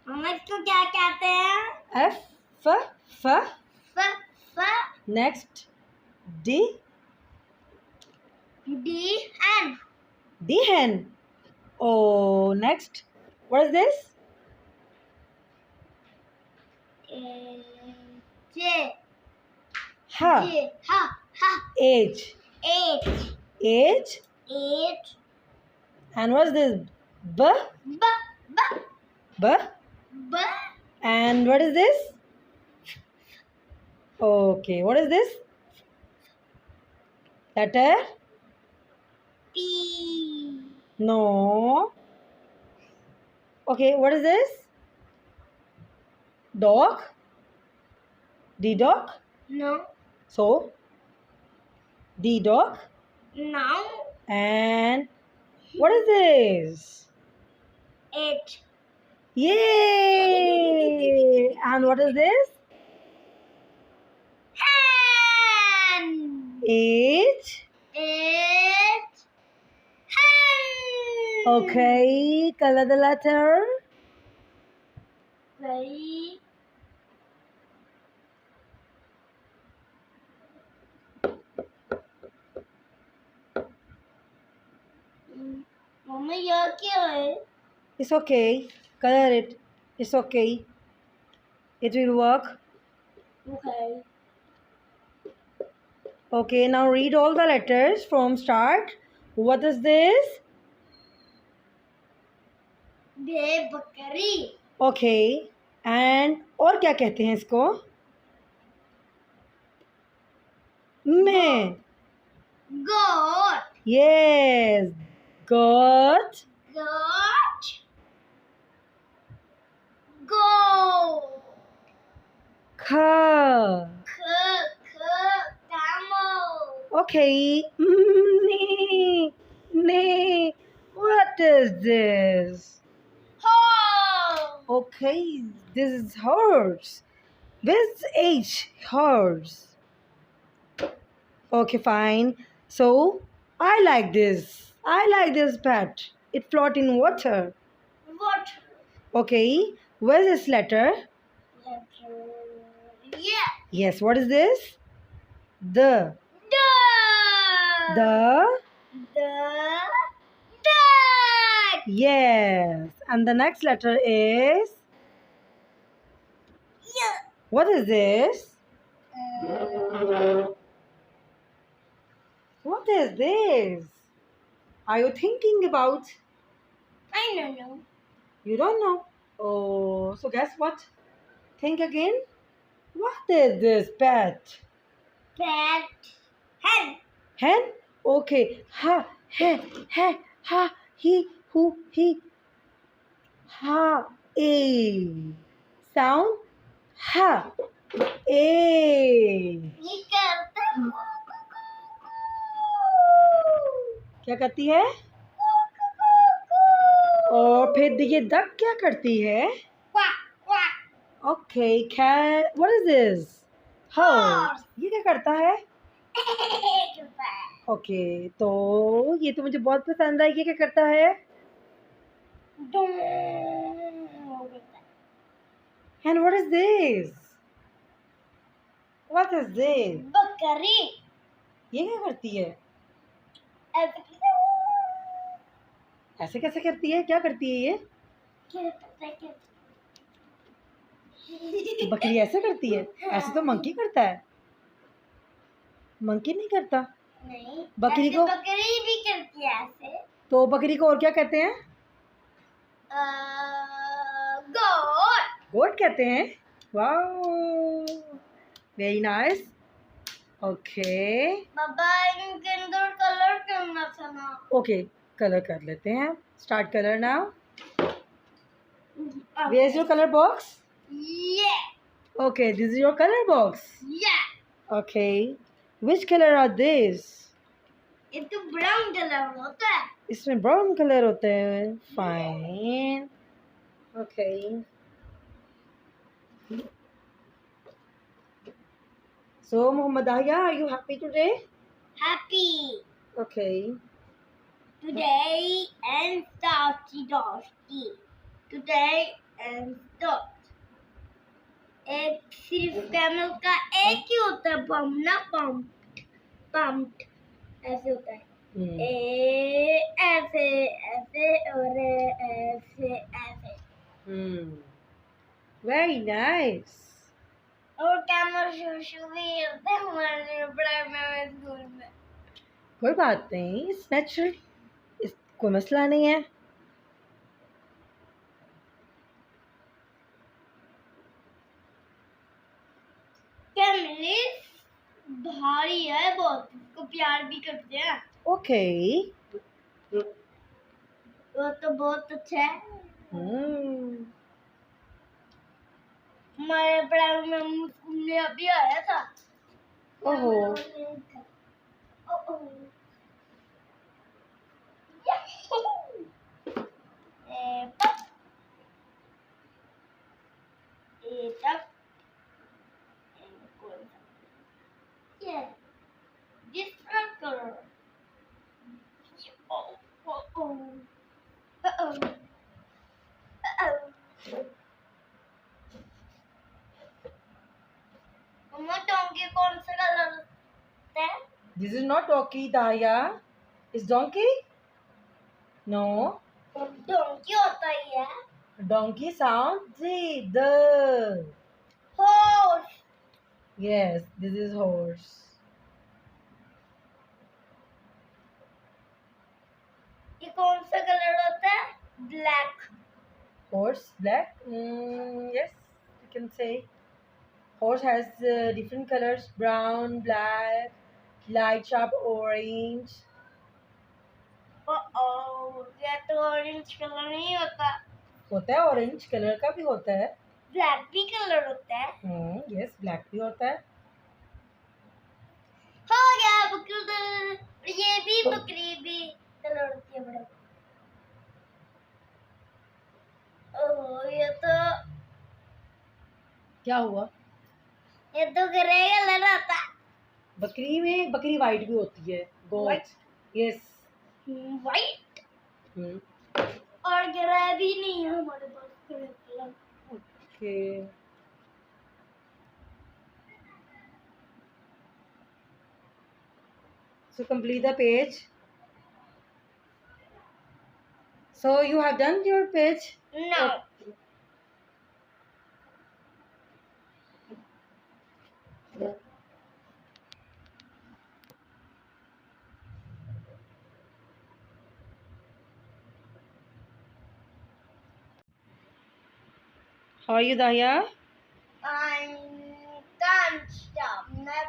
हम इसको क्या कहते हैं? F, F. F. Next, D. D. N. D hen. Oh, next. What is this? J. Ha. J. Ha. Age. H. Age. H. And what is this? B. B. B. B. B. And what is this? Okay, what is this? Letter? P. No. Okay, what is this? Dog? D dog? No. So, D dog. Now. And what is this? H. Yay! And what is this? Hen. H. H. Hen. Okay, color the letter. Very. Mummy यह क्या है? It's okay. Color it. It's okay. It will work. Okay. Okay, now read all the letters from start. What is this? बे बकरी. Okay. And और क्या कहते हैं इसको? में. Goat. Yes. Goat. Goat. Goat. Car. Camel. Okay. Nee. What is this? Horse. Okay, this is horse. With H, horse. Okay, fine. So, I like this. I like this pet. It float in water. What? Okay, where's this letter? Letter. Yeah. Yes, what is this? The. The. Duck. Yes. And the next letter is. Yeah. What is this? What is this? Are you thinking about? I don't know. You don't know? Oh, so guess what? Think again. What is this pet? Pet. Hen. Hen? Okay. Ha, ha, he, who, he. Ha, a. Sound? Ha, a. ये करता क्या करती है? और फिर देखिए duck क्या करती है? quack quack. Okay, cat. What is this? Horse. ये क्या करता है? Okay, तो ये तो मुझे बहुत पसंद है. ये क्या करता है? And what is this? What is this? बकरी. ये क्या करती है? ऐसे कैसे करती है? क्या करती है ये? बकरी ऐसे करती है? ऐसे तो मंकी करता है. मंकी नहीं करता. नहीं. बकरी को बकरी भी करती है ऐसे. तो बकरी को और क्या कहते हैं? गोट. गोट कहते हैं. Wow, very nice. ओके. बाबा इनके अंदर कलर करना था ना. ओके, कलर कर लेते हैं. Start colour now. Where is your color box? Yeah. Okay, this is your color box. Yeah. Okay. Which color are these? ये तो ब्राउन कलर होता है. इसमें ब्राउन कलर होते हैं. Fine. Okay. So, Muhammad Ahya, are you happy today? Happy. Okay. Today and Sachi Dosti. today and stopped. एक सिर्फ camel का एक ही होता है पंप ना पंप पंप ऐसे होता है ए ऐसे ऐसे और ऐसे ऐसे वेरी नाइस और कैमल शू भी होते हैं हमारे प्राइमरी स्कूल में कोई बात नहीं इट्स नेचुरल इस कोई मसला नहीं है कैमल भारी है बहुत इसको प्यार भी करते हैं ओके वो तो बहुत अच्छा है हमारे प्राइमरी स्कूल में अभी आया था ओहो Different color. मम्मा डोंकी कौन सा कलर होता है? This is not donkey, Daya. Is donkey? No. Donkey होता ही है. Donkey sounds the. Horse. Yes, this is horse. ये कौन सा कलर होता है? Black. Horse, black? Yes, you can say. Horse has different colors brown, black, light sharp orange. ये तो orange colour नहीं होता. होता है ऑरेंज कलर का भी होता है. ब्लैक भी कलर होता है. यस ब्लैक भी होता है. हो गया बकरी. ये भी बकरी भी कलर होती है बड़ा. ओह ये तो क्या हुआ? ये तो ग्रे कलर आता है. बकरी में बकरी वाइट भी होती है. गोट. यस. वाइट और ग्रे भी नहीं है हमारे पास grey colour. Okay. So complete the page. So you have done your page? No. How are you, Daya? I can't stop. मैं